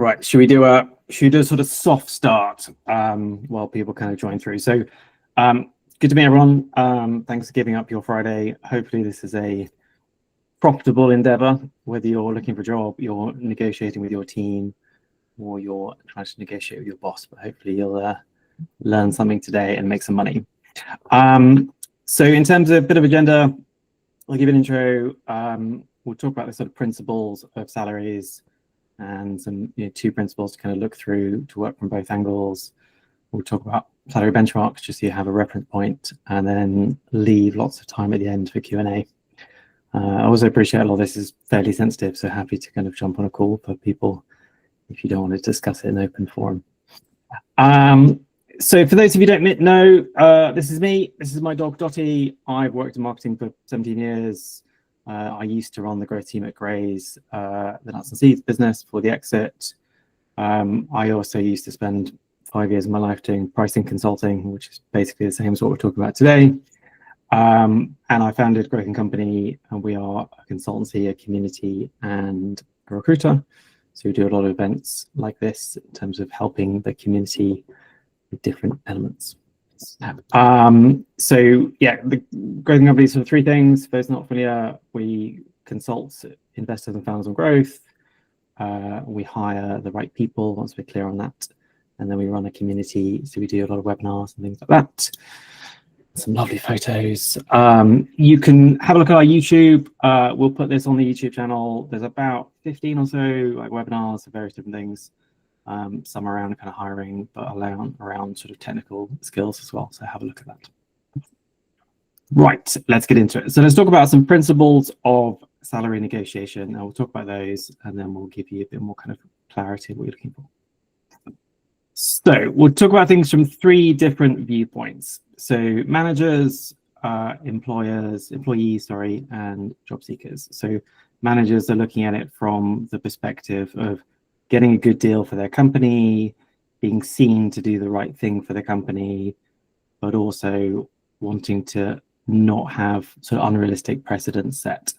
Right, should we do a sort of soft start while people kind of join through? So good to meet everyone. Thanks for giving up your Friday. Hopefully this is a profitable endeavor, whether you're looking for a job, you're negotiating with your team, or you're trying to negotiate with your boss, but hopefully you'll learn something today and make some money. So in terms of a bit of agenda, I'll give an intro. We'll talk about the sort of principles of salaries and some two principles to kind of look through to work from both angles. We'll talk about salary benchmarks just so you have a reference point, and then leave lots of time at the end for Q&A. I also appreciate a lot of this is fairly sensitive, so happy to kind of jump on a call for people if you don't want to discuss it in open forum. So for those of you who don't know, this is me. This is my dog Dotty. I've worked in marketing for 17 years. I used to run the growth team at Graze, the nuts and seeds business for the exit. I also used to spend 5 years of my life doing pricing consulting, which is basically the same as what we're talking about today. And I founded Growth & Company, and we are a consultancy, a community, and a recruiter. So we do a lot of events like this in terms of helping the community with different elements. So yeah, the Growth & Company is sort of three things. For those not familiar, we consult investors and founders on growth. We hire the right people once we're clear on that. And then we run a community. So we do a lot of webinars and things like that. Some lovely photos. You can have a look at our YouTube. We'll put this on the YouTube channel. There's about 15 or so like webinars of various different things. Some around kind of hiring, but around sort of technical skills as well. So have a look at that. Right, let's get into it. So let's talk about some principles of salary negotiation. And we'll talk about those, and then we'll give you a bit more kind of clarity of what you're looking for. So we'll talk about things from three different viewpoints. So managers, employees, and job seekers. So managers are looking at it from the perspective of getting a good deal for their company, being seen to do the right thing for the company, but also wanting to not have sort of unrealistic precedents set.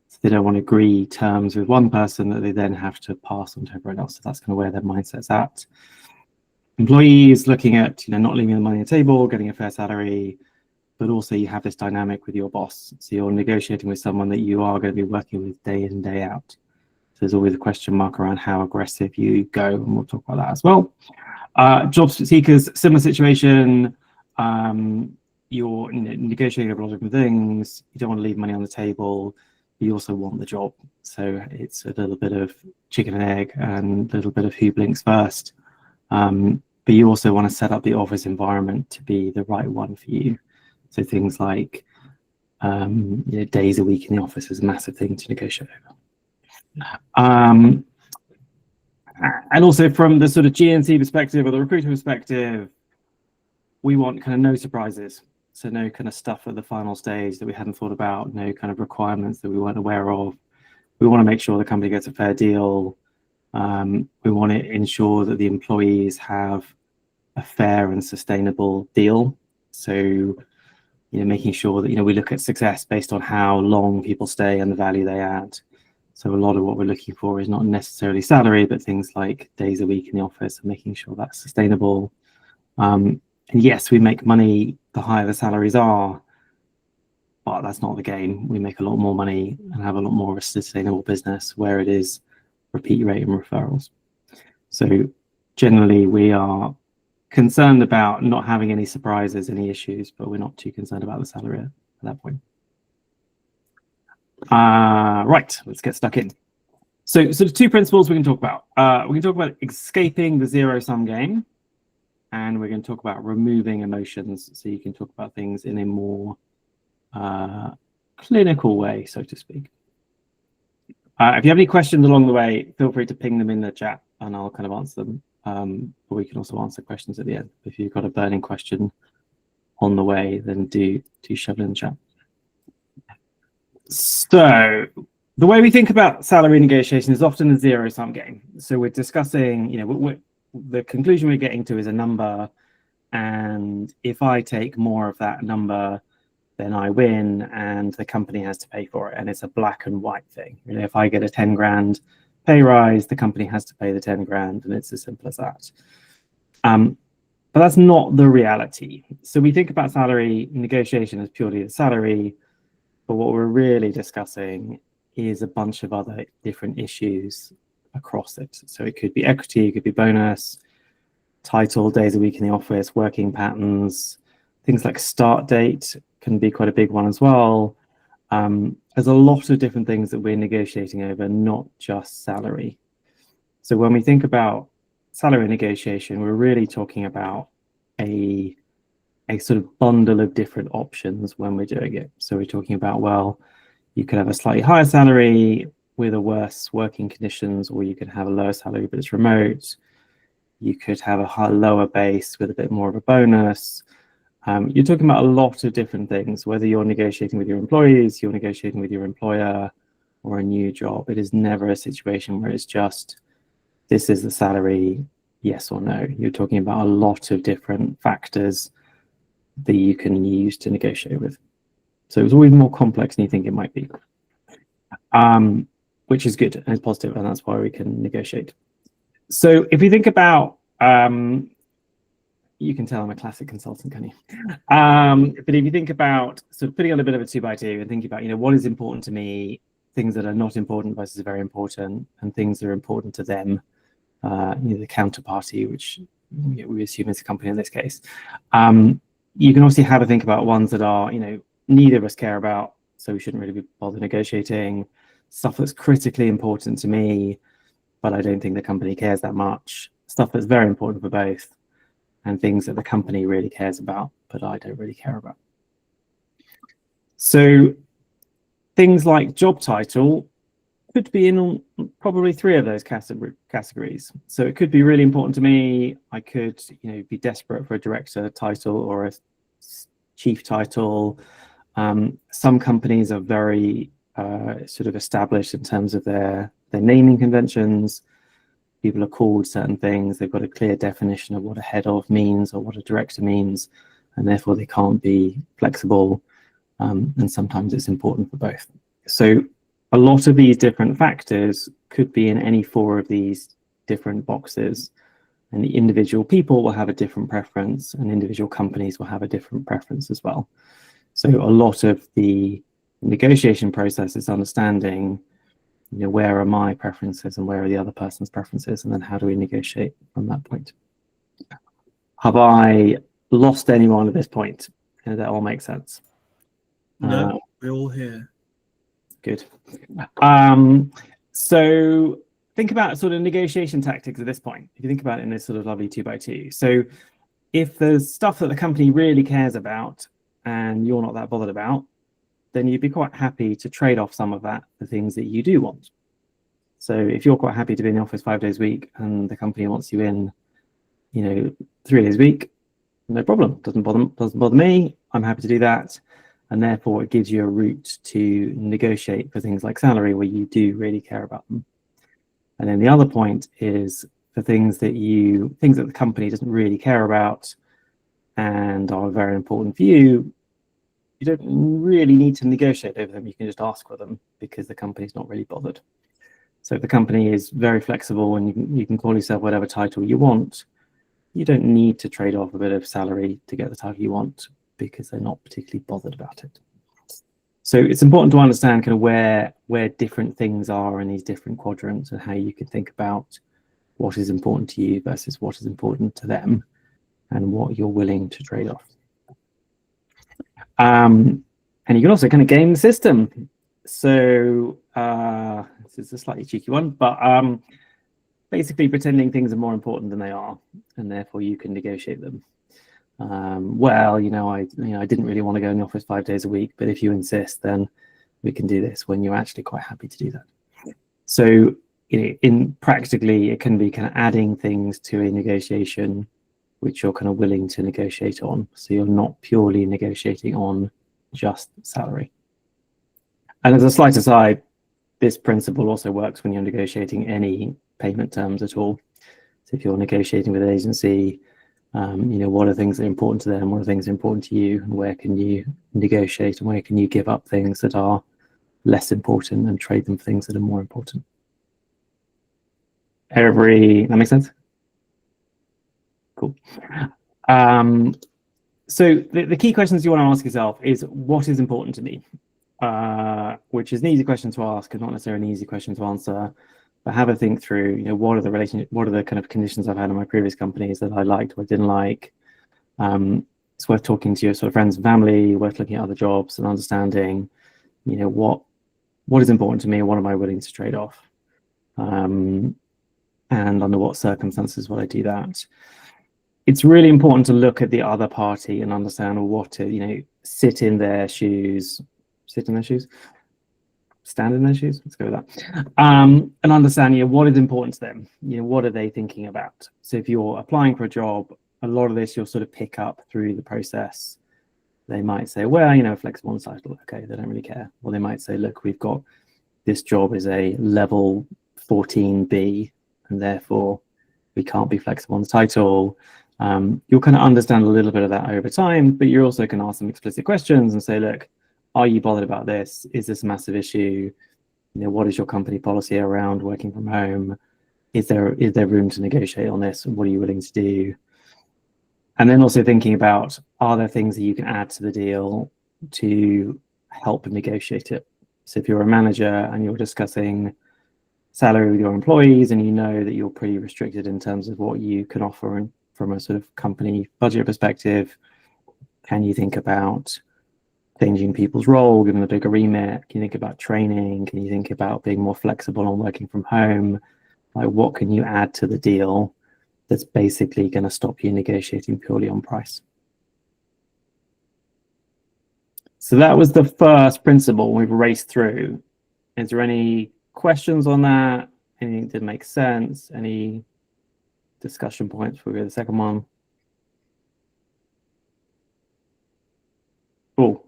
So they don't want to agree terms with one person that they then have to pass on to everyone else. So that's kind of where their mindset's at. Employees looking at not leaving the money on the table, getting a fair salary, but also you have this dynamic with your boss. So you're negotiating with someone that you are going to be working with day in, day out. So there's always a question mark around how aggressive you go, and we'll talk about that as well. Job seekers, similar situation. You're negotiating over a lot of different things. You don't want to leave money on the table. You also want the job. So it's a little bit of chicken and egg and a little bit of who blinks first. But you also want to set up the office environment to be the right one for you. So things like days a week in the office is a massive thing to negotiate over. And also from the sort of GNC perspective or the recruiter perspective, we want kind of no surprises. So no kind of stuff at the final stage that we hadn't thought about, no kind of requirements that we weren't aware of. We want to make sure the company gets a fair deal. We want to ensure that the employees have a fair and sustainable deal. So, making sure that, we look at success based on how long people stay and the value they add. So a lot of what we're looking for is not necessarily salary, but things like days a week in the office and making sure that's sustainable. And yes, we make money the higher the salaries are, but that's not the game. We make a lot more money and have a lot more of a sustainable business where it is repeat rate and referrals. So generally we are concerned about not having any surprises, any issues, but we're not too concerned about the salary at that point. Right, let's get stuck in. So the two principles we can talk about. We can talk about escaping the zero-sum game, and we're going to talk about removing emotions. So you can talk about things in a more clinical way, so to speak. If you have any questions along the way, feel free to ping them in the chat and I'll kind of answer them. But we can also answer questions at the end. If you've got a burning question on the way, then do shove it in the chat. So the way we think about salary negotiation is often a zero-sum game. So we're discussing, the conclusion we're getting to is a number, and if I take more of that number, then I win and the company has to pay for it, and it's a black and white thing. If I get a 10 grand, pay rise, the company has to pay the 10 grand, and it's as simple as that. But that's not the reality. So we think about salary negotiation as purely the salary, but what we're really discussing is a bunch of other different issues across it. So it could be equity, it could be bonus, title, days a week in the office, working patterns, things like start date can be quite a big one as well. There's a lot of different things that we're negotiating over, not just salary. So when we think about salary negotiation, we're really talking about a sort of bundle of different options when we're doing it. So we're talking about, well, you could have a slightly higher salary with a worse working conditions, or you could have a lower salary but it's remote. You could have a lower base with a bit more of a bonus. You're talking about a lot of different things, whether you're negotiating with your employees, you're negotiating with your employer, or a new job. It is never a situation where it's just, this is the salary, yes or no. You're talking about a lot of different factors that you can use to negotiate with. So it's always more complex than you think it might be, which is good and it's positive, and that's why we can negotiate. So if you think about, you can tell I'm a classic consultant, can you? But if you think about sort of putting on a bit of a 2x2 and thinking about, what is important to me, things that are not important versus very important, and things that are important to them, the counterparty, which we assume is a company in this case. You can obviously have a think about ones that are, neither of us care about, so we shouldn't really be bothered negotiating. Stuff that's critically important to me, but I don't think the company cares that much. Stuff that's very important for both, and things that the company really cares about, but I don't really care about. So things like job title could be in probably 3 of those categories. So it could be really important to me. I could, be desperate for a director title or a chief title. Some companies are very sort of established in terms of their naming conventions. People are called certain things. They've got a clear definition of what a head of means or what a director means, and therefore they can't be flexible. And sometimes it's important for both. So a lot of these different factors could be in any 4 of these different boxes, and the individual people will have a different preference, and individual companies will have a different preference as well. So a lot of the negotiation process is understanding, where are my preferences and where are the other person's preferences, and then how do we negotiate from that point. Have I lost anyone at this point? Does that all make sense? No, we're all here. Good. So think about sort of negotiation tactics at this point. If you think about it in this sort of lovely 2x2. So if there's stuff that the company really cares about and you're not that bothered about, then you'd be quite happy to trade off some of that for things that you do want. So if you're quite happy to be in the office 5 days a week and the company wants you in, 3 days a week, no problem. Doesn't bother me. I'm happy to do that. And therefore it gives you a route to negotiate for things like salary where you do really care about them. And then the other point is for things that the company doesn't really care about and are very important for you, you don't really need to negotiate over them. You can just ask for them because the company's not really bothered. So if the company is very flexible and you can call yourself whatever title you want, you don't need to trade off a bit of salary to get the title you want because they're not particularly bothered about it. So it's important to understand kind of where different things are in these different quadrants and how you can think about what is important to you versus what is important to them and what you're willing to trade off. And you can also kind of game the system. So this is a slightly cheeky one, but basically pretending things are more important than they are, and therefore you can negotiate them. Well, I didn't really want to go in the office 5 days a week, but if you insist, then we can do this when you're actually quite happy to do that. So, in practically, it can be kind of adding things to a negotiation which you're kind of willing to negotiate on. So you're not purely negotiating on just salary. And as a slight aside, this principle also works when you're negotiating any payment terms at all. So if you're negotiating with an agency, what are things that are important to them, what are things that are important to you, and where can you negotiate and where can you give up things that are less important and trade them for things that are more important. That makes sense? Cool. So the key questions you want to ask yourself is, what is important to me? Which is an easy question to ask and not necessarily an easy question to answer. But have a think through, what are the kind of conditions I've had in my previous companies that I liked or didn't like. It's worth talking to your sort of friends and family, worth looking at other jobs and understanding, what is important to me, what am I willing to trade off, and under what circumstances will I do that. It's really important to look at the other party and understand what to, sit in their shoes, stand in their shoes. Let's go with that. And understand, what is important to them. What are they thinking about? So if you're applying for a job, a lot of this you'll sort of pick up through the process. They might say, well, flexible on title. Okay, they don't really care. Or they might say, look, we've got this job is a level 14B, and therefore we can't be flexible on the title. You'll kind of understand a little bit of that over time, but you also can ask them explicit questions and say, look, are you bothered about this? Is this a massive issue? What is your company policy around working from home? Is there room to negotiate on this? What are you willing to do? And then also thinking about, are there things that you can add to the deal to help negotiate it? So if you're a manager and you're discussing salary with your employees and you know that you're pretty restricted in terms of what you can offer from a sort of company budget perspective, can you think about changing people's role, giving them a bigger remit? Can you think about training? Can you think about being more flexible on working from home? Like, what can you add to the deal that's basically going to stop you negotiating purely on price? So that was the first principle we've raced through. Is there any questions on that? Anything that makes sense? Any discussion points for the second one? Cool.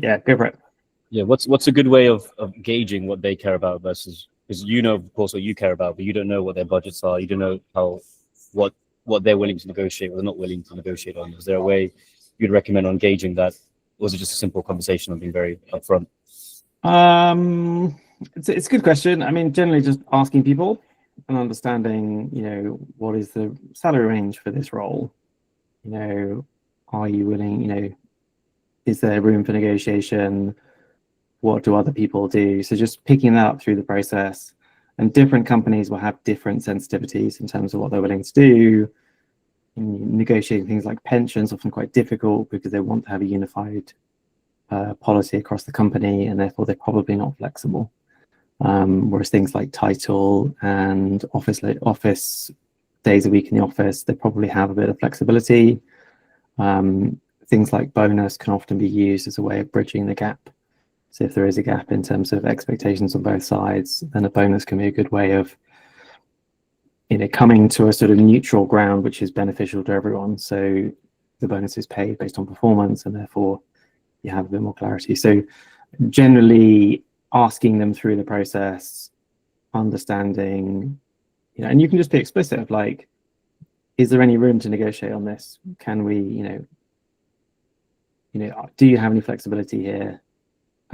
Yeah, go for it. Yeah, what's a good way of gauging what they care about versus, because of course, what you care about, but you don't know what their budgets are. You don't know what they're willing to negotiate or they're not willing to negotiate on. Is there a way you'd recommend on gauging that? Or was it just a simple conversation of being very upfront? It's a good question. I mean, generally just asking people and understanding, what is the salary range for this role? Are you willing, is there room for negotiation? What do other people do? So just picking that up through the process. And different companies will have different sensitivities in terms of what they're willing to do. Negotiating things like pensions often quite difficult because they want to have a unified policy across the company, and therefore they're probably not flexible. Whereas things like title and office days a week in the office, they probably have a bit of flexibility. Things like bonus can often be used as a way of bridging the gap. So if there is a gap in terms of expectations on both sides, then a bonus can be a good way of coming to a sort of neutral ground, which is beneficial to everyone. So the bonus is paid based on performance, and therefore you have a bit more clarity. So generally asking them through the process, understanding, and you can just be explicit of like, is there any room to negotiate on this? Can we, do you have any flexibility here?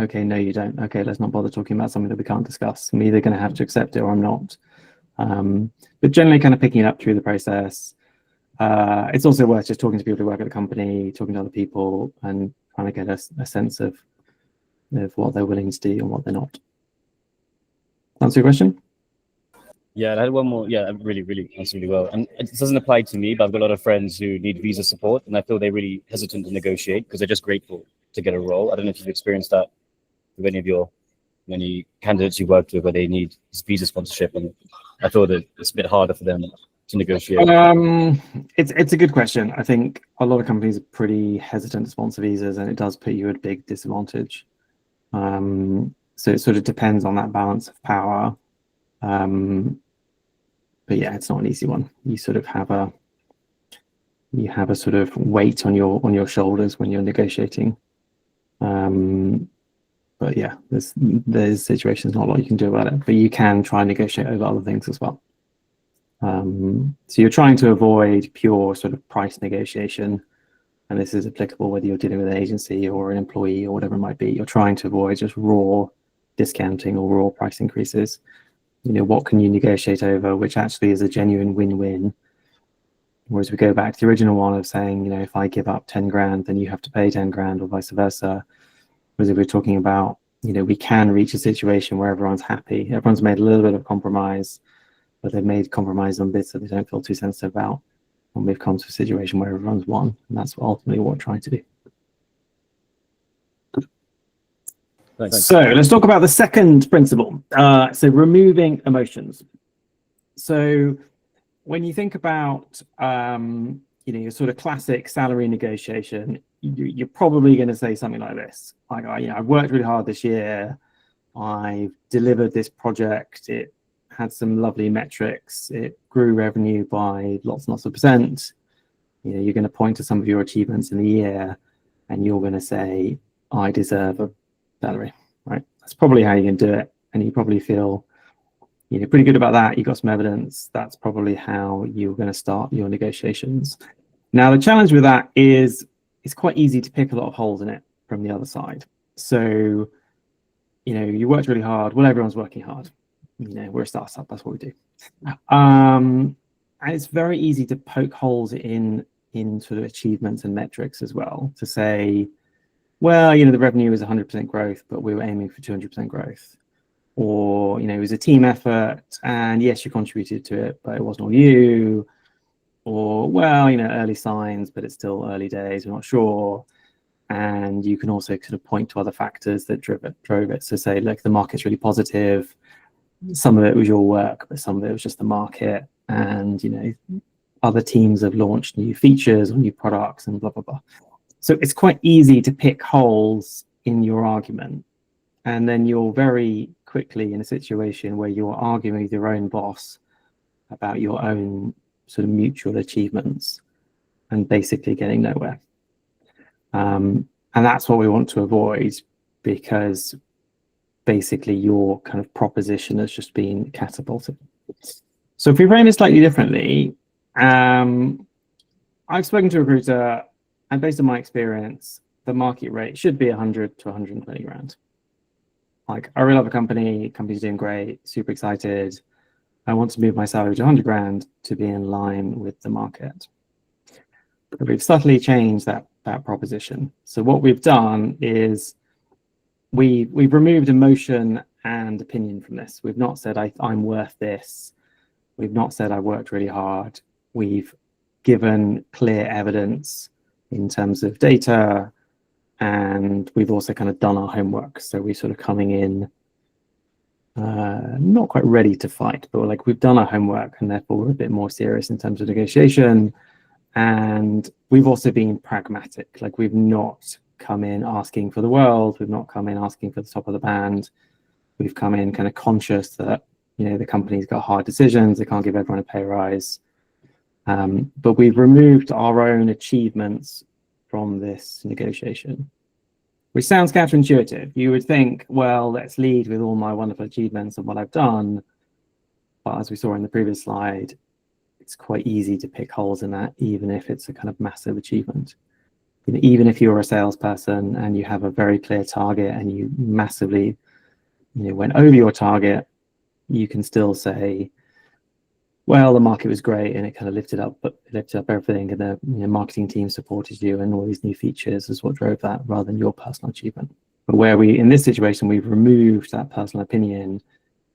Okay, no, you don't. Okay, let's not bother talking about something that we can't discuss. I'm either going to have to accept it or I'm not. But generally kind of picking it up through the process. It's also worth just talking to people who work at the company, talking to other people, and trying to get a sense of what they're willing to do and what they're not. Answer your question? Yeah, I had one more. Yeah, really answered really well. And it doesn't apply to me, but I've got a lot of friends who need visa support, and I feel they're really hesitant to negotiate because they're just grateful to get a role. I don't know if you've experienced that with any candidates you worked with where they need this visa sponsorship, and I feel that it's a bit harder for them to negotiate. It's a good question. I think a lot of companies are pretty hesitant to sponsor visas, and it does put you at a big disadvantage. So it sort of depends on that balance of power. But yeah, it's not an easy one. You sort of have a sort of weight on your shoulders when you're negotiating. But yeah, there's situations, not a lot you can do about it, but you can try and negotiate over other things as well. So you're trying to avoid pure sort of price negotiation, and this is applicable whether you're dealing with an agency or an employee or whatever it might be. You're trying to avoid just raw discounting or raw price increases. what can you negotiate over, which actually is a genuine win-win. Whereas we go back to the original one of saying, if I give up 10 grand, then you have to pay 10 grand, or vice versa. Whereas if we're talking about, we can reach a situation where everyone's happy. Everyone's made a little bit of compromise, but they've made compromise on bits that they don't feel too sensitive about. And we've come to a situation where everyone's won. And that's ultimately what we're trying to do. Thanks. So let's talk about the second principle. So removing emotions. So when you think about, your sort of classic salary negotiation, you're probably going to say something like this. Like, I've worked really hard this year. I've delivered this project. It had some lovely metrics. It grew revenue by lots and lots of percent. You're going to point to some of your achievements in the year, and you're going to say, I deserve a salary, right? That's probably how you can do it. And you probably feel, pretty good about that. You've got some evidence. That's probably how you're going to start your negotiations. Now, the challenge with that is it's quite easy to pick a lot of holes in it from the other side. So, you worked really hard. Well, everyone's working hard. We're a startup. That's what we do. And it's very easy to poke holes in sort of achievements and metrics as well, to say, well, the revenue is 100% growth, but we were aiming for 200% growth. Or, it was a team effort, and yes, you contributed to it, but it wasn't all you. Or, well, early signs, but it's still early days, we're not sure. And you can also kind of point to other factors that drove it. So say, look, the market's really positive. Some of it was your work, but some of it was just the market. And, other teams have launched new features or new products and blah, blah, blah. So it's quite easy to pick holes in your argument. And then you're very quickly in a situation where you're arguing with your own boss about your own sort of mutual achievements and basically getting nowhere. And that's what we want to avoid, because basically your kind of proposition has just been catapulted. So if we frame it slightly differently, I've spoken to a recruiter, and based on my experience, the market rate should be 100 to 120 grand. Like, I really love a company's doing great, super excited. I want to move my salary to 100 grand to be in line with the market. But we've subtly changed that proposition. So what we've done is we've removed emotion and opinion from this. We've not said I'm worth this. We've not said I worked really hard. We've given clear evidence in terms of data, and we've also kind of done our homework. So we're sort of coming in not quite ready to fight, but like we've done our homework, and therefore we're a bit more serious in terms of negotiation. And we've also been pragmatic. Like, we've not come in asking for the world. We've not come in asking for the top of the band. We've come in kind of conscious that, the company's got hard decisions. They can't give everyone a pay rise. But we've removed our own achievements from this negotiation, which sounds counterintuitive. You would think, well, let's lead with all my wonderful achievements and what I've done. But as we saw in the previous slide, it's quite easy to pick holes in that, even if it's a kind of massive achievement. Even if you're a salesperson and you have a very clear target and you massively, went over your target, you can still say, well, the market was great and it kind of lifted up everything, and the marketing team supported you, and all these new features is what drove that, rather than your personal achievement. But where in this situation, we've removed that personal opinion,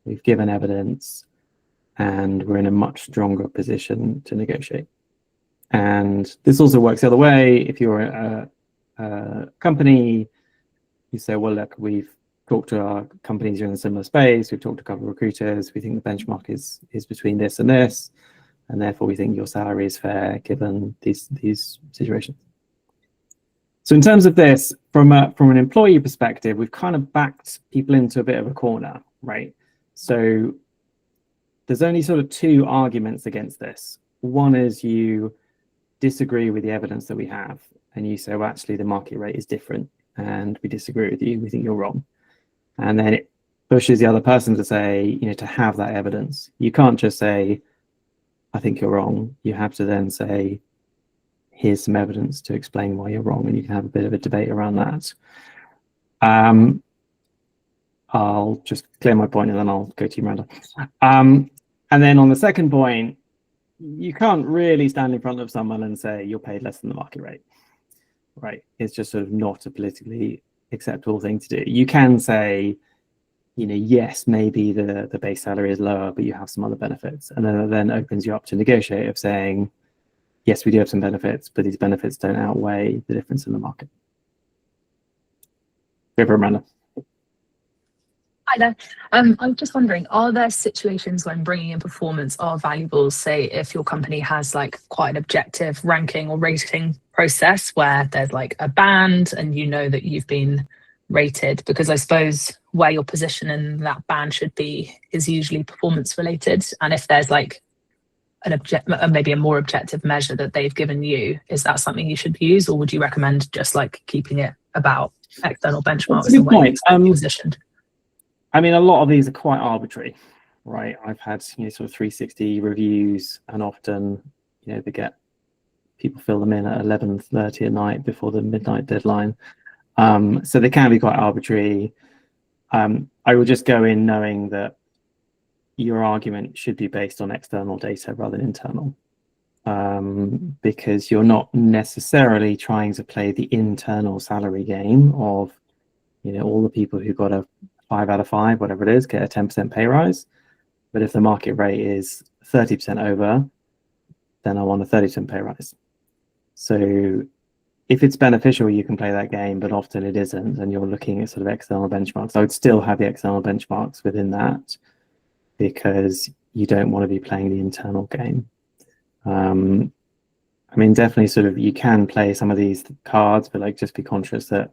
we've given evidence, and we're in a much stronger position to negotiate. And this also works the other way. If you're a company, you say, well, look, we've talked to our companies who are in a similar space, we've talked to a couple of recruiters, we think the benchmark is between this and this, and therefore we think your salary is fair given these situations. So in terms of this, from an employee perspective, we've kind of backed people into a bit of a corner, right? So there's only sort of two arguments against this. One is you disagree with the evidence that we have, and you say, well, actually the market rate is different and we disagree with you, we think you're wrong. And then it pushes the other person to say, to have that evidence. You can't just say, I think you're wrong. You have to then say, here's some evidence to explain why you're wrong, and you can have a bit of a debate around that. I'll just clear my point and then I'll go to you, Miranda. And then on the second point, you can't really stand in front of someone and say you're paid less than the market rate, right? It's just sort of not a politically acceptable thing to do. You can say, yes, maybe the base salary is lower, but you have some other benefits. And then opens you up to negotiate of saying, yes, we do have some benefits, but these benefits don't outweigh the difference in the market. Go for it, Miranda. Hi there. I'm just wondering, are there situations when bringing in performance are valuable, say if your company has like quite an objective ranking or rating process where there's like a band and you know that you've been rated? Because I suppose where your position in that band should be is usually performance related. And if there's like maybe a more objective measure that they've given you, is that something you should use, or would you recommend just like keeping it about external benchmarks and where you're positioned? I mean, a lot of these are quite arbitrary, right? I've had sort of 360 reviews, and often people fill them in at 11:30 at night before the midnight deadline. So they can be quite arbitrary. I will just go in knowing that your argument should be based on external data rather than internal, because you're not necessarily trying to play the internal salary game of all the people who got a 5 out of 5, whatever it is, get a 10% pay rise. But if the market rate is 30% over, then I want a 30% pay rise. So if it's beneficial, you can play that game, but often it isn't, and you're looking at sort of external benchmarks. I would still have the external benchmarks within that, because you don't want to be playing the internal game. I mean, definitely sort of you can play some of these cards, but like just be conscious that,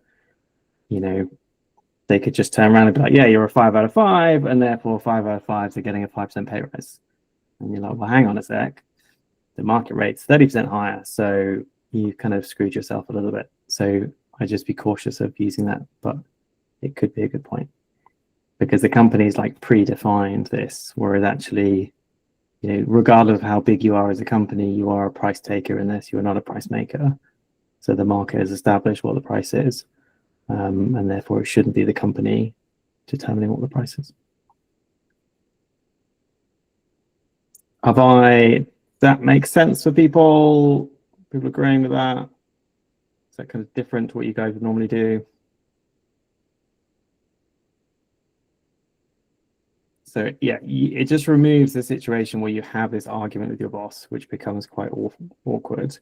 they could just turn around and be like, yeah, you're a 5 out of 5, and therefore 5 out of 5s are getting a 5% pay rise. And you're like, well, hang on a sec. The market rate's 30% higher, so you kind of screwed yourself a little bit. So I just be cautious of using that, but it could be a good point. Because the company's like predefined this, whereas actually, regardless of how big you are as a company, you are a price taker in this, you're not a price maker. So the market has established what the price is. And therefore it shouldn't be the company determining what the price is. That makes sense for people? People agreeing with that? Is that kind of different to what you guys would normally do? So yeah, it just removes the situation where you have this argument with your boss, which becomes quite awkward.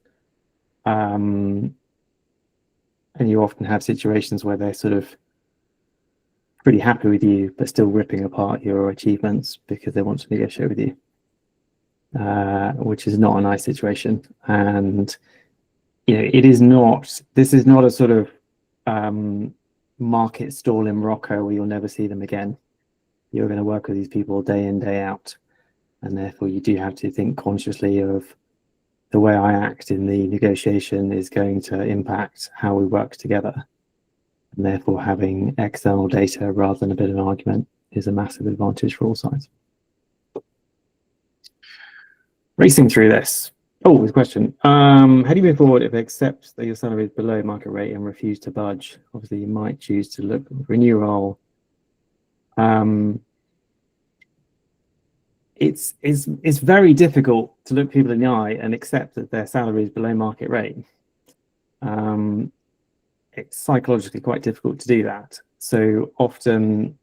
And you often have situations where they're sort of pretty happy with you, but still ripping apart your achievements because they want to negotiate with you, which is not a nice situation. And this is not a sort of market stall in Morocco where you'll never see them again. You're going to work with these people day in, day out, and therefore you do have to think consciously of the way I act in the negotiation is going to impact how we work together. And therefore having external data rather than a bit of an argument is a massive advantage for all sides. Racing through this. Oh, there's a question. How do you move forward if they accept that your salary is below market rate and refuse to budge? Obviously, you might choose to look for a new role. It's very difficult to look people in the eye and accept that their salary is below market rate. It's psychologically quite difficult to do that. So often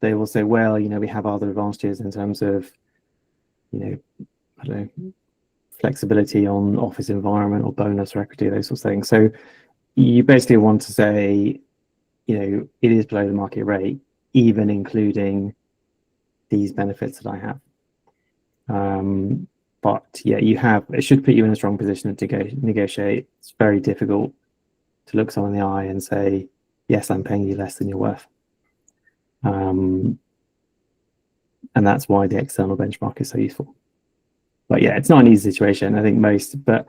they will say, well, we have other advantages in terms of, I don't know, flexibility on office environment or bonus or equity, those sorts of things. So you basically want to say, it is below the market rate, even including these benefits that I have. But yeah, it should put you in a strong position to negotiate. It's very difficult to look someone in the eye and say, yes, I'm paying you less than you're worth. And that's why the external benchmark is so useful. But yeah, it's not an easy situation, I think but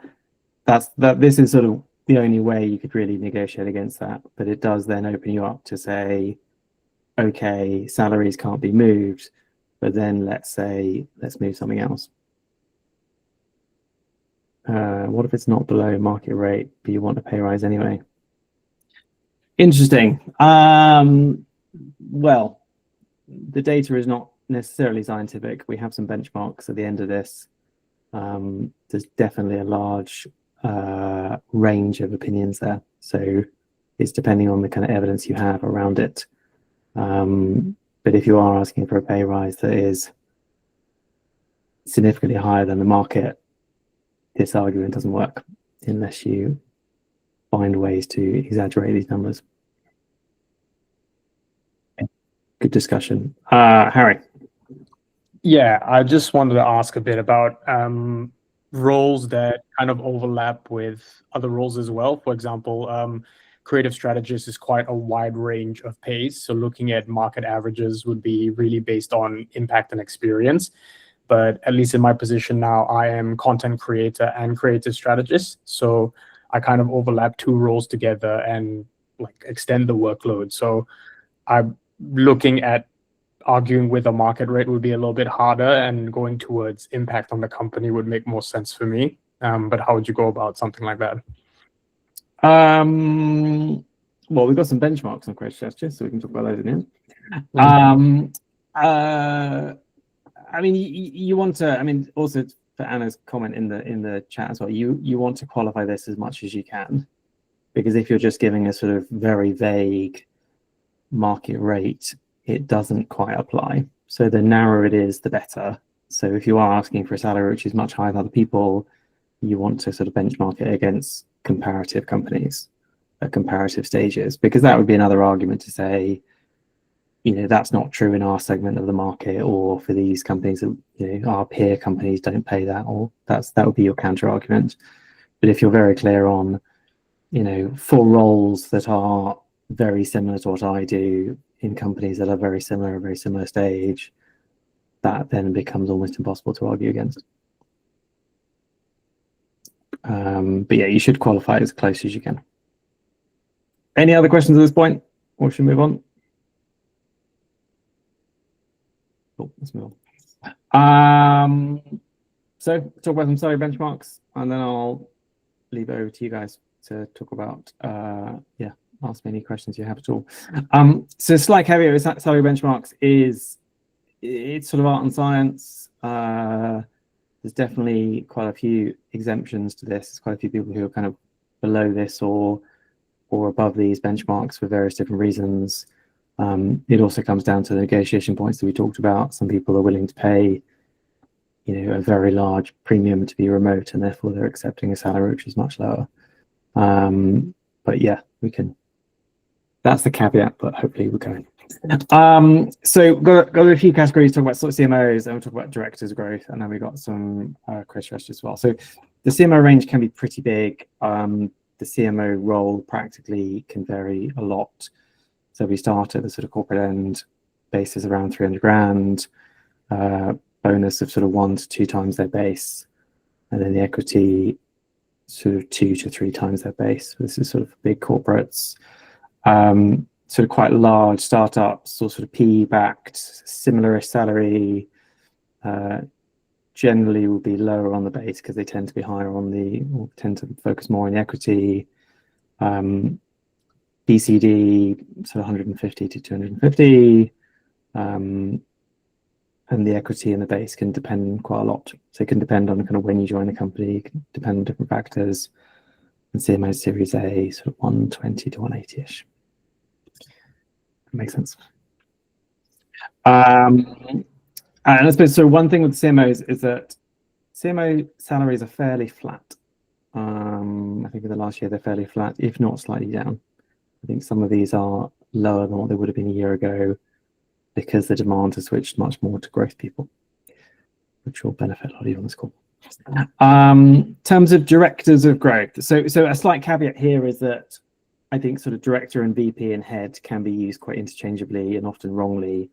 this is sort of the only way you could really negotiate against that. But it does then open you up to say, okay, salaries can't be moved, but then let's move something else. What if it's not below market rate, but you want a pay rise anyway? Interesting. Well, the data is not necessarily scientific. We have some benchmarks at the end of this. There's definitely a large range of opinions there. So it's depending on the kind of evidence you have around it. But if you are asking for a pay rise that is significantly higher than the market, this argument doesn't work unless you find ways to exaggerate these numbers. Good discussion. Harry. Yeah, I just wanted to ask a bit about roles that kind of overlap with other roles as well. For example, creative strategist is quite a wide range of pays. So looking at market averages would be really based on impact and experience. But at least in my position now, I am content creator and creative strategist. So I kind of overlap two roles together and like extend the workload. So I'm looking at arguing with a market rate would be a little bit harder, and going towards impact on the company would make more sense for me. But how would you go about something like that? Well, we've got some benchmarks on creative strategies, so we can talk about those in the end. I mean, you want to. I mean, also for Anna's comment in the chat as well. You want to qualify this as much as you can, because if you're just giving a sort of very vague market rate, it doesn't quite apply. So the narrower it is, the better. So if you are asking for a salary which is much higher than other people, you want to sort of benchmark it against comparative companies at comparative stages, because that would be another argument to say, that's not true in our segment of the market, or for these companies, our peer companies don't pay that, or that would be your counter argument. But if you're very clear on, for roles that are very similar to what I do in companies that are very similar stage, that then becomes almost impossible to argue against. But yeah, you should qualify as close as you can. Any other questions at this point, or should we move on? Cool, let's move on. So talk about some salary benchmarks, and then I'll leave it over to you guys to talk about ask me any questions you have at all. So slight caveat with salary benchmarks is it's sort of art and science. There's definitely quite a few exemptions to this. There's quite a few people who are kind of below this or above these benchmarks for various different reasons. It also comes down to the negotiation points that we talked about. Some people are willing to pay, a very large premium to be remote, and therefore they're accepting a salary which is much lower. But yeah, we can. That's the caveat, but hopefully we're going. So got a few categories. Talk about sort of CMOs, and we'll talk about directors of growth, and then we got some creative strategists as well. So the CMO range can be pretty big. The CMO role practically can vary a lot. So we start at the sort of corporate end, base is around 300 grand, bonus of sort of 1 to 2 times their base, and then the equity sort of 2 to 3 times their base. This is sort of big corporates. Sort of quite large startups, or sort of PE-backed, similar-ish salary, generally will be lower on the base because they tend to be higher or tend to focus more on the equity. BCD, sort of 150 to 250, and the equity and the base can depend quite a lot. So it can depend on kind of when you join the company, it can depend on different factors. And CMO Series A, sort of 120 to 180-ish. Makes sense. And I suppose, so one thing with CMOs is that CMO salaries are fairly flat. I think in the last year they're fairly flat, if not slightly down. I think some of these are lower than what they would have been a year ago because the demand has switched much more to growth people, which will benefit a lot of you on this call. In terms of directors of growth, so a slight caveat here is that I think sort of director and VP and head can be used quite interchangeably and often wrongly.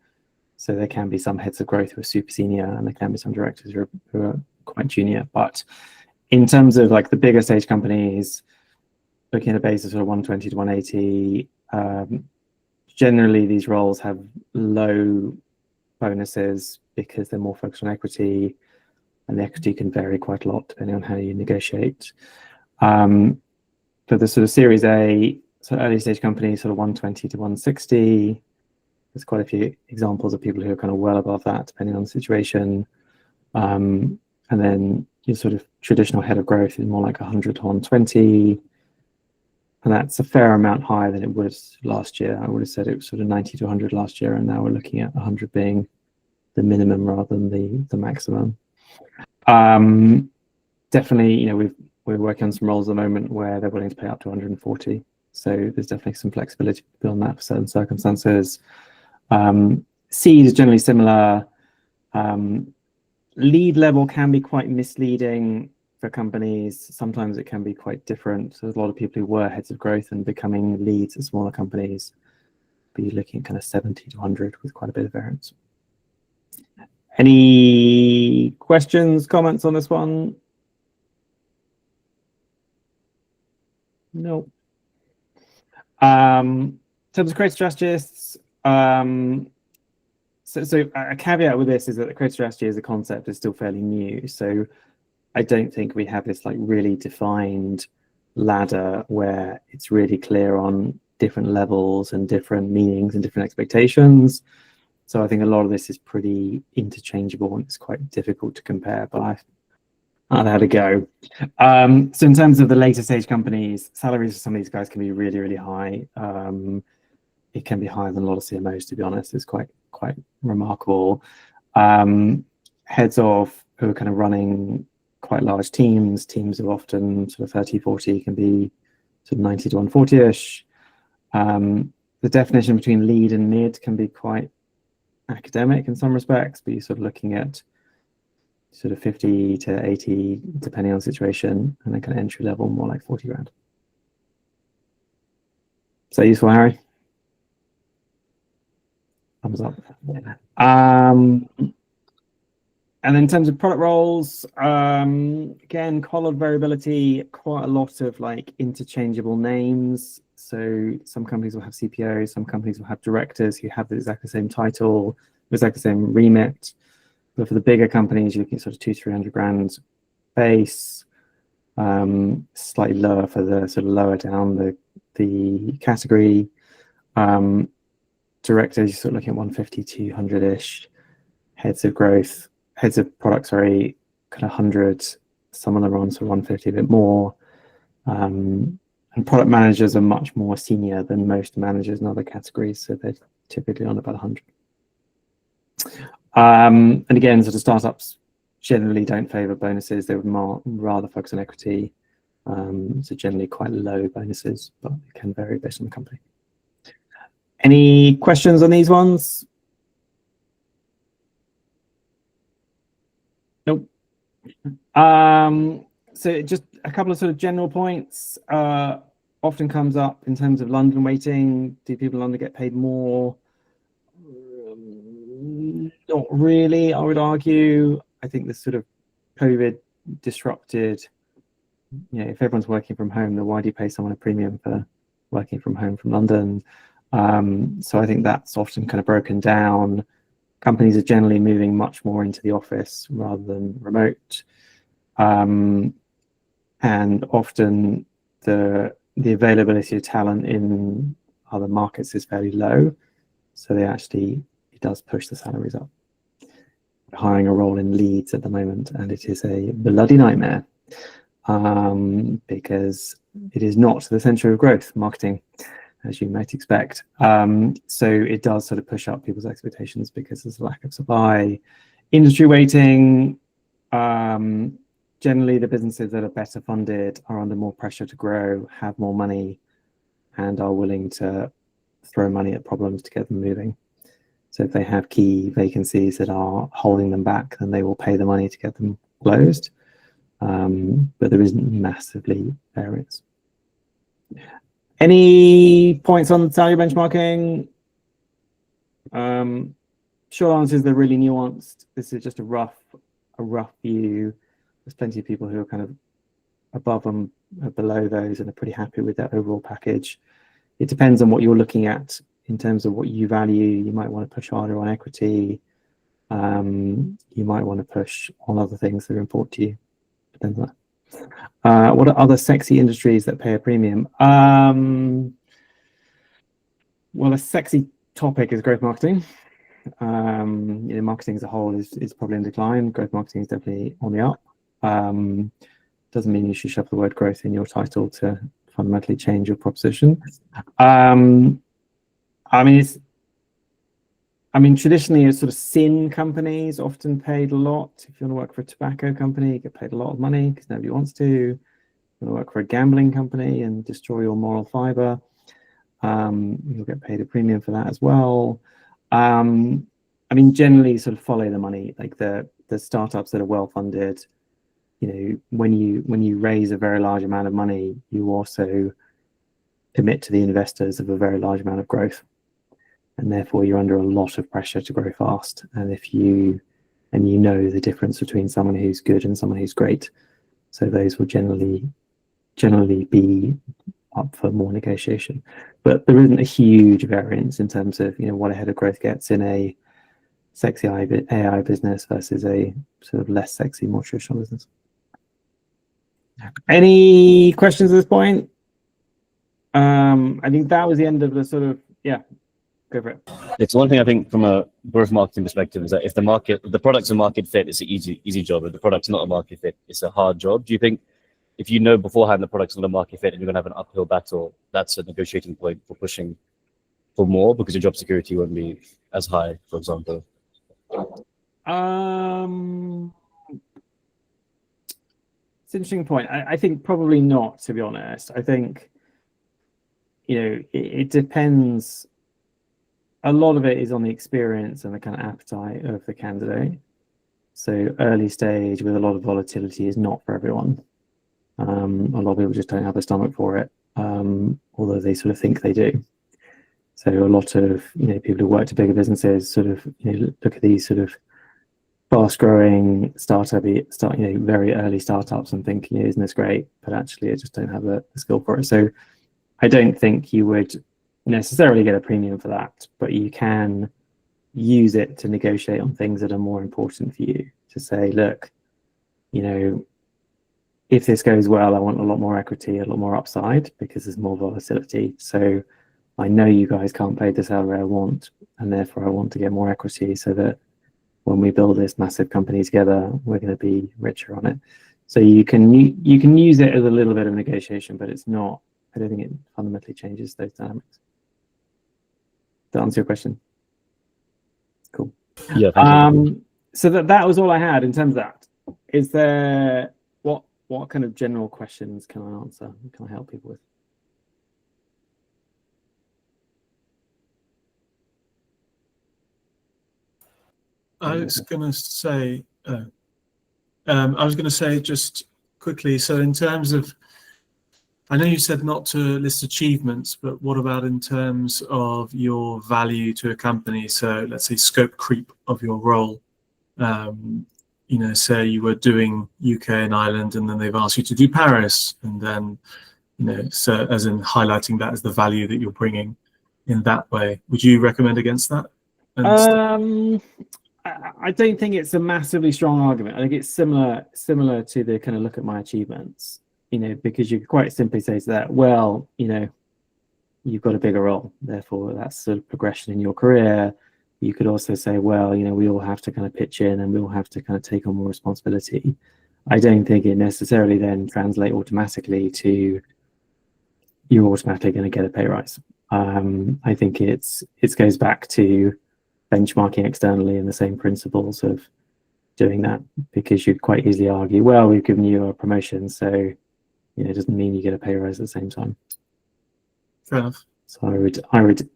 So there can be some heads of growth who are super senior, and there can be some directors who are quite junior. But in terms of like the bigger stage companies, looking at a base of sort of 120 to 180, generally these roles have low bonuses because they're more focused on equity, and the equity can vary quite a lot depending on how you negotiate. For the sort of Series A, so early stage companies, sort of 120 to 160, there's quite a few examples of people who are kind of well above that, depending on the situation. And then your sort of traditional head of growth is more like 100 to 120. And that's a fair amount higher than it was last year. I would have said it was sort of 90 to 100 last year, and now we're looking at 100 being the minimum rather than the maximum. Definitely, you know, we're working on some roles at the moment where they're willing to pay up to 140. So there's definitely some flexibility beyond that for certain circumstances. Seed is generally similar. Lead level can be quite misleading for companies. Sometimes it can be quite different. So there's a lot of people who were heads of growth and becoming leads at smaller companies. Be looking at kind of 70 to 100 with quite a bit of variance. Any questions, comments on this one? No. In terms of creative strategists, so a caveat with this is that the creative strategy as a concept is still fairly new. So I don't think we have this like really defined ladder where it's really clear on different levels and different meanings and different expectations. So I think a lot of this is pretty interchangeable and it's quite difficult to compare, but I've had a go. So in terms of the later stage companies, salaries for some of these guys can be really, really high. It can be higher than a lot of CMOs, to be honest. It's quite remarkable. Heads of who are kind of running quite large teams of often sort of 30, 40 can be sort of 90 to 140-ish. The definition between lead and mid can be quite academic in some respects, but you're sort of looking at sort of 50 to 80, depending on the situation, and then kind of entry level, more like 40 grand. Is that useful, Harry? Thumbs up. And then in terms of product roles, again, collared variability, quite a lot of like interchangeable names. So some companies will have CPOs, some companies will have directors who have the exactly same title, exactly the same remit. But for the bigger companies, you're looking at sort of 200-300 grand base, slightly lower for the sort of lower down the category. Directors, you're sort of looking at 150, 200-ish. Heads of growth, heads of product, sorry, kind of 100. Some of them are on sort of 150, a bit more. And product managers are much more senior than most managers in other categories, so they're typically on about 100. And again, sort of startups generally don't favor bonuses. They would rather focus on equity. So generally quite low bonuses, but it can vary based on the company. Any questions on these ones? Nope. So just a couple of sort of general points. Often comes up in terms of London weighting. Do people in London get paid more? Not really, I would argue. I think this sort of COVID disrupted, you know, if everyone's working from home, then why do you pay someone a premium for working from home from London? So I think that's often kind of broken down. Companies are generally moving much more into the office rather than remote. And often the availability of talent in other markets is fairly low. So it does push the salaries up. We're hiring a role in Leeds at the moment, and it is a bloody nightmare because it is not the center of growth marketing, as you might expect. So it does sort of push up people's expectations because there's a lack of supply. Industry weighting, generally the businesses that are better funded are under more pressure to grow, have more money, and are willing to throw money at problems to get them moving. So if they have key vacancies that are holding them back, then they will pay the money to get them closed. But there isn't massively variance. Any points on salary benchmarking? Short answer is they're really nuanced. This is just a rough view. There's plenty of people who are kind of above and below those and are pretty happy with their overall package. It depends on what you're looking at in terms of what you value. You might want to push harder on equity. You might want to push on other things that are important to you. Depends on that. What are other sexy industries that pay a premium? Well, a sexy topic is growth marketing. Marketing as a whole is probably in decline. Growth marketing is definitely on the up. Doesn't mean you should shove the word growth in your title to fundamentally change your proposition. Traditionally, a sort of sin companies often paid a lot. If you want to work for a tobacco company, you get paid a lot of money because nobody wants to. If you want to work for a gambling company and destroy your moral fiber, you'll get paid a premium for that as well. Generally sort of follow the money, like the startups that are well funded. When you raise a very large amount of money, you also commit to the investors of a very large amount of growth, and therefore you're under a lot of pressure to grow fast. And you know the difference between someone who's good and someone who's great, so those will generally be up for more negotiation. But there isn't a huge variance in terms of what a head of growth gets in a sexy AI business versus a sort of less sexy, more traditional business. Any questions at this point? I think that was the end of the sort of, go for it. It's one thing I think from a growth marketing perspective is that if the product's a market fit, it's an easy job. If the product's not a market fit, it's a hard job. Do you think if you know beforehand the product's not a market fit and you're going to have an uphill battle, that's a negotiating point for pushing for more because your job security won't be as high, for example? It's an interesting point. I think probably not, to be honest. I think, it depends. A lot of it is on the experience and the kind of appetite of the candidate. So early stage with a lot of volatility is not for everyone. A lot of people just don't have the stomach for it, although they sort of think they do. So a lot of people who work to bigger businesses sort of look at these sort of fast-growing very early startups and think, isn't this great? But actually, I just don't have the skill for it. So I don't think you would necessarily get a premium for that, but you can use it to negotiate on things that are more important for you. To say, look, if this goes well, I want a lot more equity, a lot more upside because there's more volatility. So I know you guys can't pay the salary I want, and therefore I want to get more equity so that when we build this massive company together, we're going to be richer on it. So you can use it as a little bit of negotiation, but it's not. I don't think it fundamentally changes those dynamics. Does that answer your question? Cool. Yeah. Thank you. So that was all I had in terms of that. Is there what kind of general questions can I answer? Can I help people with? I was going to say just quickly. So in terms of, I know you said not to list achievements, but what about in terms of your value to a company? So let's say scope creep of your role. Say you were doing UK and Ireland, and then they've asked you to do Paris, and then so as in highlighting that as the value that you're bringing in that way. Would you recommend against that? I don't think it's a massively strong argument. I think it's similar to the kind of look at my achievements, because you could quite simply say to that, well, you've got a bigger role, therefore that's sort of progression in your career. You could also say, well, we all have to kind of pitch in and we all have to kind of take on more responsibility. I don't think it necessarily then translates automatically to you're automatically going to get a pay rise. I think it goes back to benchmarking externally and the same principles of doing that, because you'd quite easily argue, well, we've given you a promotion, so it doesn't mean you get a pay rise at the same time. Fair enough. So I would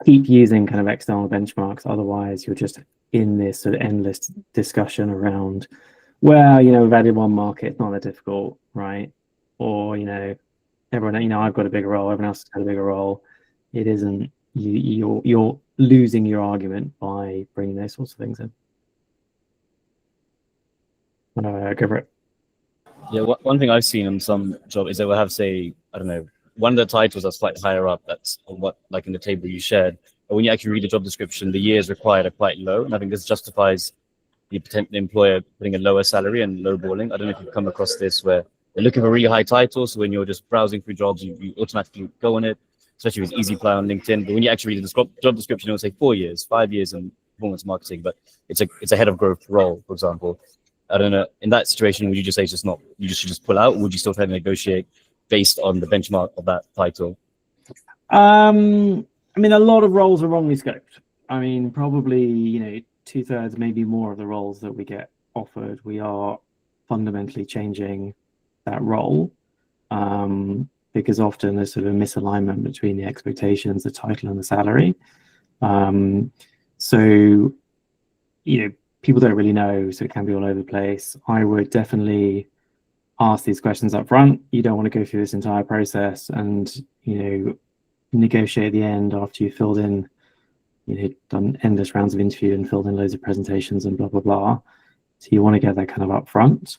keep using kind of external benchmarks. Otherwise, you're just in this sort of endless discussion around, well, we've added one market, it's not that difficult, right? Or everyone, I've got a bigger role, everyone else has got a bigger role. It isn't. You're losing your argument by bringing those sorts of things in. Go for it. Yeah, one thing I've seen in some jobs is they will have, say, I don't know, one of the titles that's slightly higher up, that's what, like in the table you shared. But when you actually read the job description, the years required are quite low. And I think this justifies the potential employer putting a lower salary and lowballing. I don't know if you've come across this where they're looking for really high titles. So when you're just browsing through jobs, you automatically go on it. especially if it's easy apply on LinkedIn. But when you actually read the job description, it'll say 4 years, 5 years in performance marketing, but it's a head of growth role, for example. I don't know. In that situation, would you just say it's just not? You just should just pull out. Or would you still try to negotiate based on the benchmark of that title? I mean, a lot of roles are wrongly scoped. I mean, probably 2/3, maybe more of the roles that we get offered, we are fundamentally changing that role, because often there's sort of a misalignment between the expectations, the title, and the salary. So people don't really know, so it can be all over the place. I would definitely ask these questions up front. You don't want to go through this entire process and negotiate at the end after you've filled in, done endless rounds of interview and filled in loads of presentations and blah blah blah. So you want to get that kind of up front,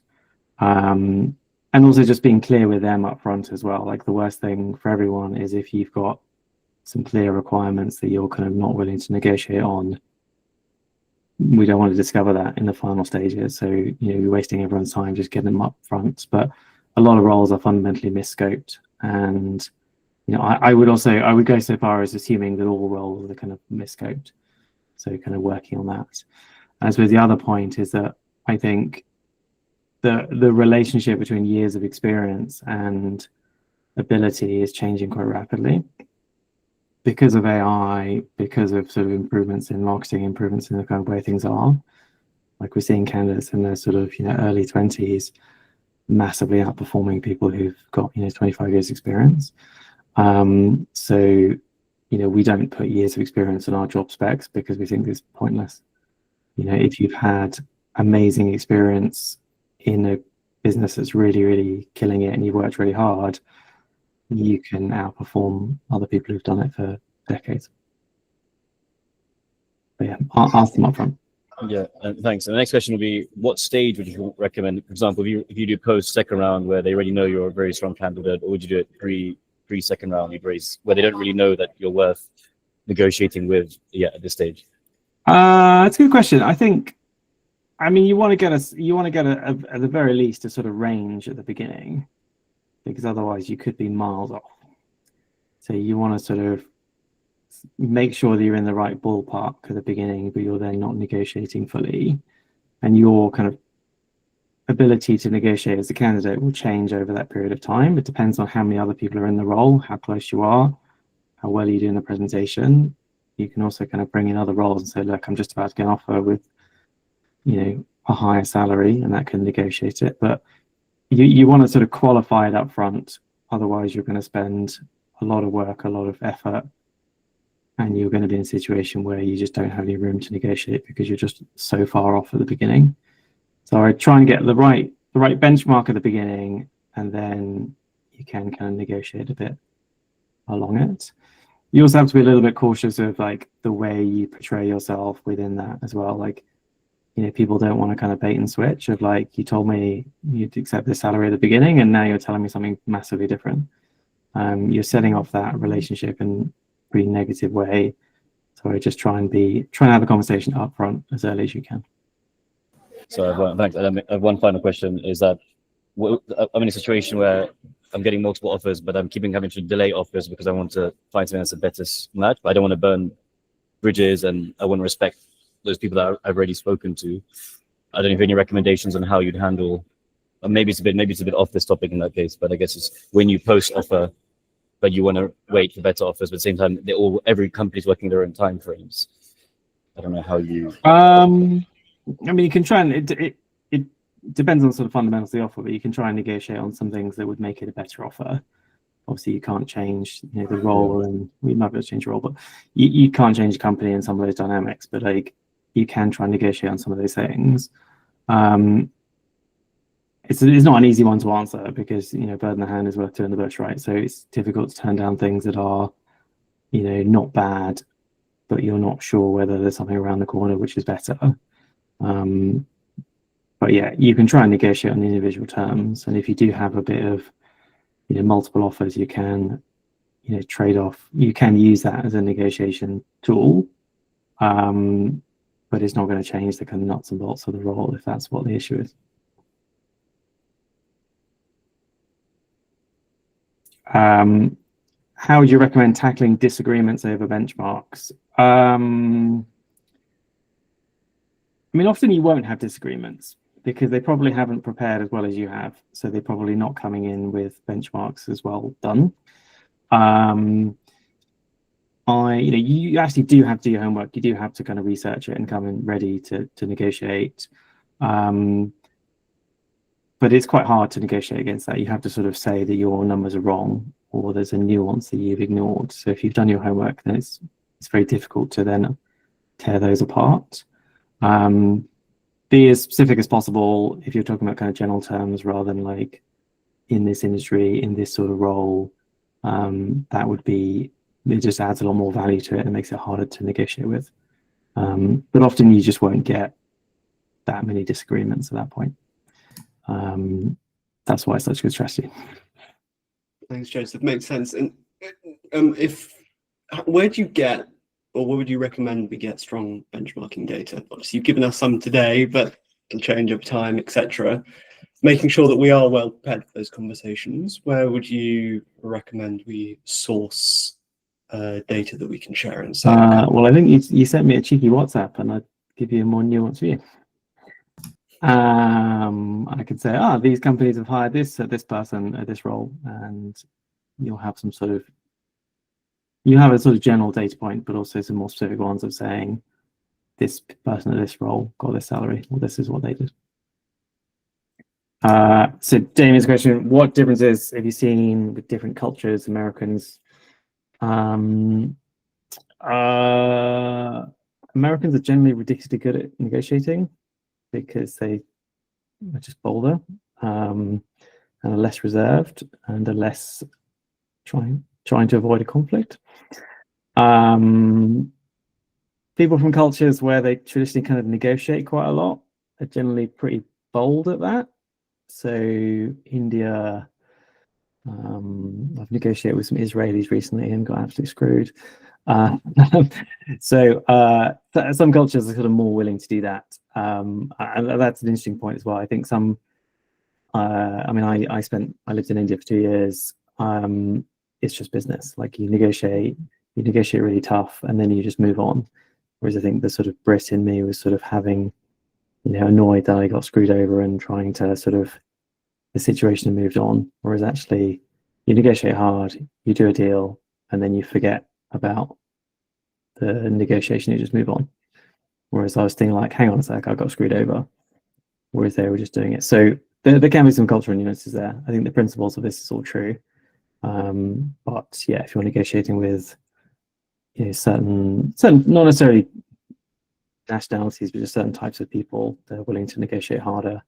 and also just being clear with them up front as well. Like, the worst thing for everyone is if you've got some clear requirements that you're kind of not willing to negotiate on. We don't want to discover that in the final stages. So, you're wasting everyone's time just getting them up front. But a lot of roles are fundamentally misscoped. And, I would go so far as assuming that all roles are kind of misscoped. So kind of working on that. I suppose the other point is that I think the relationship between years of experience and ability is changing quite rapidly. Because of AI, because of sort of improvements in marketing, improvements in the kind of way things are, like we're seeing candidates in their sort of early 20s massively outperforming people who've got 25 years experience. So we don't put years of experience in our job specs because we think it's pointless. If you've had amazing experience in a business that's really, really killing it and you've worked really hard, you can outperform other people who've done it for decades. But yeah, I'll ask them up front. Yeah, thanks. And the next question will be, what stage would you recommend? For example, if you do post second round where they already know you're a very strong candidate, or would you do it pre second round where they don't really know that you're worth negotiating with at this stage? That's a good question. You want to get at the very least a sort of range at the beginning, because otherwise you could be miles off. So you want to sort of make sure that you're in the right ballpark at the beginning, but you're then not negotiating fully. And your kind of ability to negotiate as a candidate will change over that period of time. It depends on how many other people are in the role, how close you are, how well you do in the presentation. You can also kind of bring in other roles and say, look, I'm just about to get an offer with, a higher salary, and that can negotiate it. But you want to sort of qualify it up front. Otherwise, you're going to spend a lot of work, a lot of effort, and you're going to be in a situation where you just don't have any room to negotiate because you're just so far off at the beginning. So I try and get the right benchmark at the beginning, and then you can kind of negotiate a bit along it. You also have to be a little bit cautious of like the way you portray yourself within that as well. Like, people don't want to kind of bait and switch of like, you told me you'd accept this salary at the beginning and now you're telling me something massively different. You're setting off that relationship in a pretty negative way. So I just try and have a conversation up front as early as you can. So thanks. I have one final question, is that I'm in a situation where I'm getting multiple offers, but I'm having to delay offers because I want to find something that's a better match. But I don't want to burn bridges, and I want to respect those people that I've already spoken to. I don't know if you have any recommendations on how you'd handle. Maybe it's a bit off this topic in that case, but I guess it's when you post offer, but you want to wait for better offers, but at the same time, every company's working their own time frames. I don't know how you. You can try and it depends on sort of fundamentals of the offer, but you can try and negotiate on some things that would make it a better offer. Obviously, you can't change the role, and we might be able to change the role, but you can't change the company and some of those dynamics. But like, you can try and negotiate on some of those things. It's not an easy one to answer because bird in the hand is worth two in the bush, right? So it's difficult to turn down things that are not bad, but you're not sure whether there's something around the corner which is better. But yeah, you can try and negotiate on the individual terms, and if you do have a bit of multiple offers, you can trade off. You can use that as a negotiation tool, but it's not going to change the kind of nuts and bolts of the role if that's what the issue is. And how would you recommend tackling disagreements over benchmarks? I mean, often you won't have disagreements because they probably haven't prepared as well as you have. So they're probably not coming in with benchmarks as well done. You actually do have to do your homework. You do have to kind of research it and come in ready to negotiate. But it's quite hard to negotiate against that. You have to sort of say that your numbers are wrong or there's a nuance that you've ignored. So if you've done your homework, then it's very difficult to then tear those apart. Be as specific as possible if you're talking about kind of general terms rather than like in this industry, in this sort of role. That would be, it just adds a lot more value to it and makes it harder to negotiate with. But often you just won't get that many disagreements at that point. That's why it's such a good strategy. Thanks, Joseph. Makes sense. And where do you get, or where would you recommend we get strong benchmarking data? Obviously, you've given us some today, but it'll change over time, etc. Making sure that we are well prepared for those conversations. Where would you recommend we source data that we can share and say? Well, I think you sent me a cheeky WhatsApp, and I'd give you a more nuanced view. I could say, these companies have hired this person at this role, and you'll have some sort of, you have a sort of general data point, but also some more specific ones of saying this person at this role got this salary, or this is what they did. So Damien's question, what differences have you seen with different cultures, Americans? Americans are generally ridiculously good at negotiating because they are just bolder and are less reserved and are less trying to avoid a conflict. People from cultures where they traditionally kind of negotiate quite a lot are generally pretty bold at that. So India, I've negotiated with some Israelis recently and got absolutely screwed. So some cultures are sort of more willing to do that. And that's an interesting point as well. I think some, I lived in India for 2 years. It's just business. Like you negotiate really tough and then you just move on. Whereas I think the sort of Brit in me was sort of having, annoyed that I got screwed over and trying to sort of, the situation moved on. Whereas actually you negotiate hard, you do a deal, and then you forget about the negotiation, you just move on. Whereas I was thinking like, hang on a sec, I got screwed over. Whereas they were just doing it. So there can be some cultural nuances there. I think the principles of this is all true. But yeah, if you're negotiating with certain not necessarily nationalities, but just certain types of people, they're willing to negotiate harder.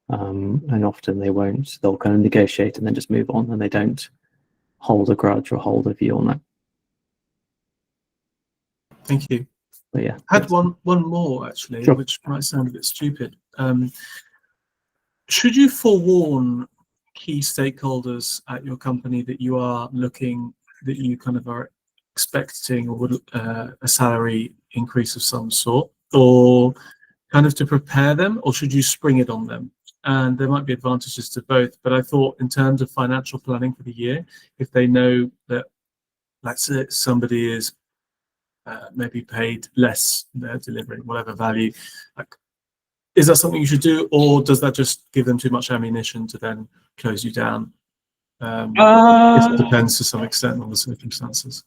And often they won't. They'll kind of negotiate and then just move on, and they don't hold a grudge or hold a view on that. Thank you. But yeah, I had one more actually, Sure. which might sound a bit stupid. Should you forewarn key stakeholders at your company that you are looking, that you kind of are expecting or would a salary increase of some sort, or kind of to prepare them, or should you spring it on them? And there might be advantages to both, but I thought in terms of financial planning for the year, if they know that, let's say somebody is maybe paid less, they're delivering whatever value, like, is that something you should do, or does that just give them too much ammunition to then close you down? It depends to some extent on the circumstances.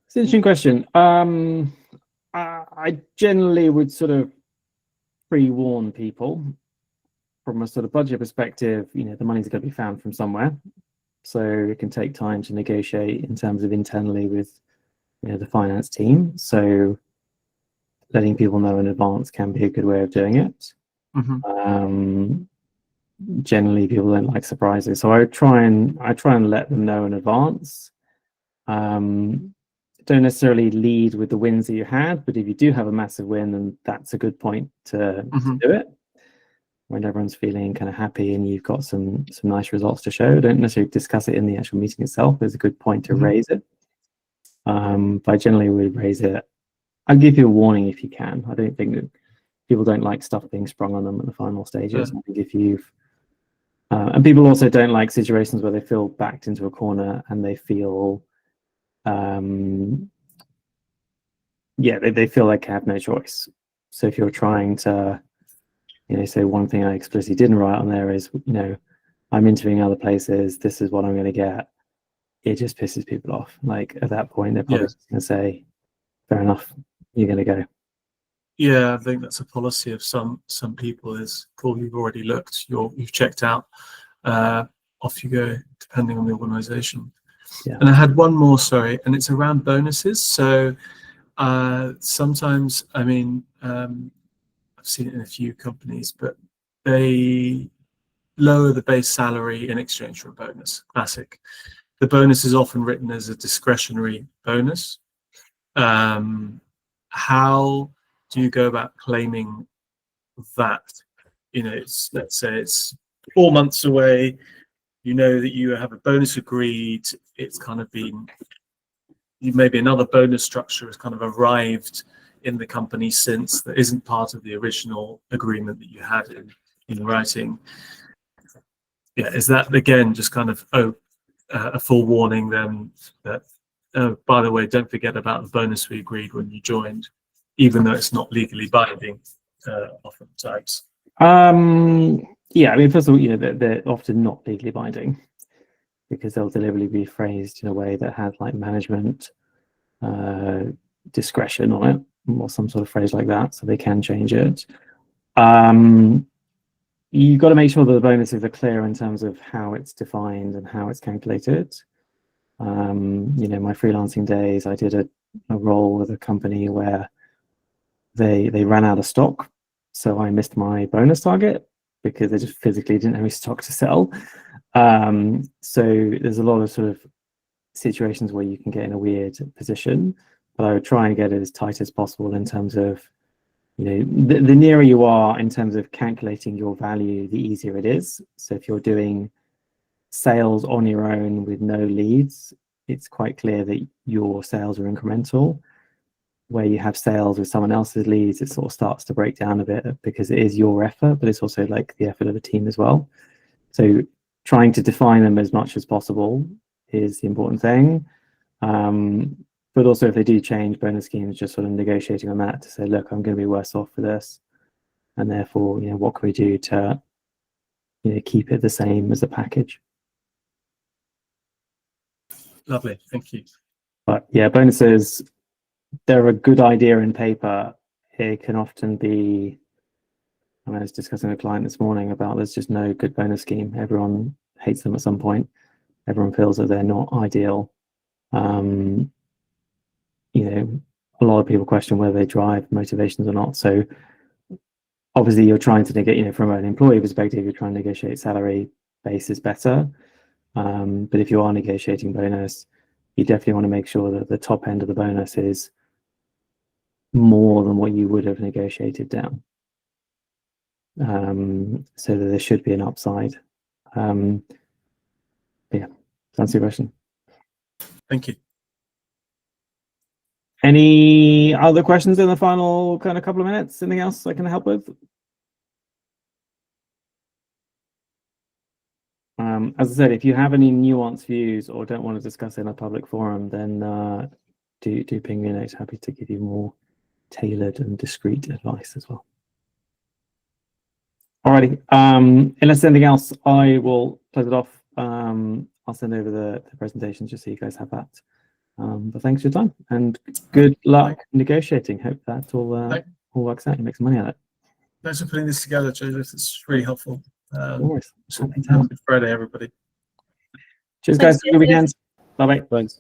It's an interesting question. I generally would sort of pre-warn people from a sort of budget perspective. The money's going to be found from somewhere, so it can take time to negotiate in terms of internally with the finance team. So letting people know in advance can be a good way of doing it. Mm-hmm. Generally, people don't like surprises, so I try and let them know in advance. Don't necessarily lead with the wins that you had, but if you do have a massive win, then that's a good point to do it. When everyone's feeling kind of happy and you've got some nice results to show, don't necessarily discuss it in the actual meeting itself. There's a good point to raise it. But I generally would raise it. I'll give you a warning if you can. I don't think that people don't like stuff being sprung on them at the final stages. I think if you've and people also don't like situations where they feel backed into a corner and they feel yeah, they feel like they have no choice. So if you're trying to, say one thing I explicitly didn't write on there is, I'm interviewing other places, this is what I'm going to get. It just pisses people off. Like at that point, they're probably just going to say, fair enough, you're going to go. Yeah, I think that's a policy of some people is, cool, you've already looked, you've checked out, off you go, depending on the organization. Yeah. And I had one more, sorry, and it's around bonuses. So sometimes, I mean, I've seen it in a few companies, but they lower the base salary in exchange for a bonus. Classic. The bonus is often written as a discretionary bonus. How do you go about claiming that? Let's say it's 4 months away. You know that you have a bonus agreed. It's kind of been, maybe another bonus structure has kind of arrived in the company since that isn't part of the original agreement that you had in writing. Yeah, is that again just kind of a full warning then that, oh, by the way, don't forget about the bonus we agreed when you joined, even though it's not legally binding oftentimes? Yeah, I mean, first of all, they're often not legally binding because they'll deliberately be phrased in a way that has like management discretion on it, or some sort of phrase like that, so they can change it. You've got to make sure that the bonuses are clear in terms of how it's defined and how it's calculated. My freelancing days, I did a role with a company where they ran out of stock, so I missed my bonus target because they just physically didn't have any stock to sell. So there's a lot of sort of situations where you can get in a weird position, but I would try and get it as tight as possible in terms of, the nearer you are in terms of calculating your value, the easier it is. So if you're doing sales on your own with no leads, it's quite clear that your sales are incremental. Where you have sales with someone else's leads, it sort of starts to break down a bit because it is your effort, but it's also like the effort of the team as well. So trying to define them as much as possible is the important thing. But also if they do change bonus schemes, just sort of negotiating on that to say, look, I'm going to be worse off for this. And therefore, what can we do to, keep it the same as a package? Lovely, thank you. But yeah, bonuses, they're a good idea in paper. It can often be, I was discussing with a client this morning about there's just no good bonus scheme. Everyone hates them at some point. Everyone feels that they're not ideal. A lot of people question whether they drive motivations or not. So obviously you're trying to negotiate, from an employee perspective, you're trying to negotiate salary base is better. But if you are negotiating bonus, you definitely want to make sure that the top end of the bonus is more than what you would have negotiated down. So that there should be an upside. Yeah, that's your question. Thank you. Any other questions in the final kind of couple of minutes? Anything else I can help with? As I said, if you have any nuanced views or don't want to discuss in a public forum, then do ping me, and I'm happy to give you more tailored and discreet advice as well. Alrighty, unless anything else, I will close it off. I'll send over the presentation just so you guys have that. But thanks for your time and good luck negotiating. Hope that all works out. You make some money out of it. Thanks for putting this together, Joseph. It's really helpful. Always. Happy Friday, everybody. Cheers, guys. Have a good weekend. Bye bye. Thanks.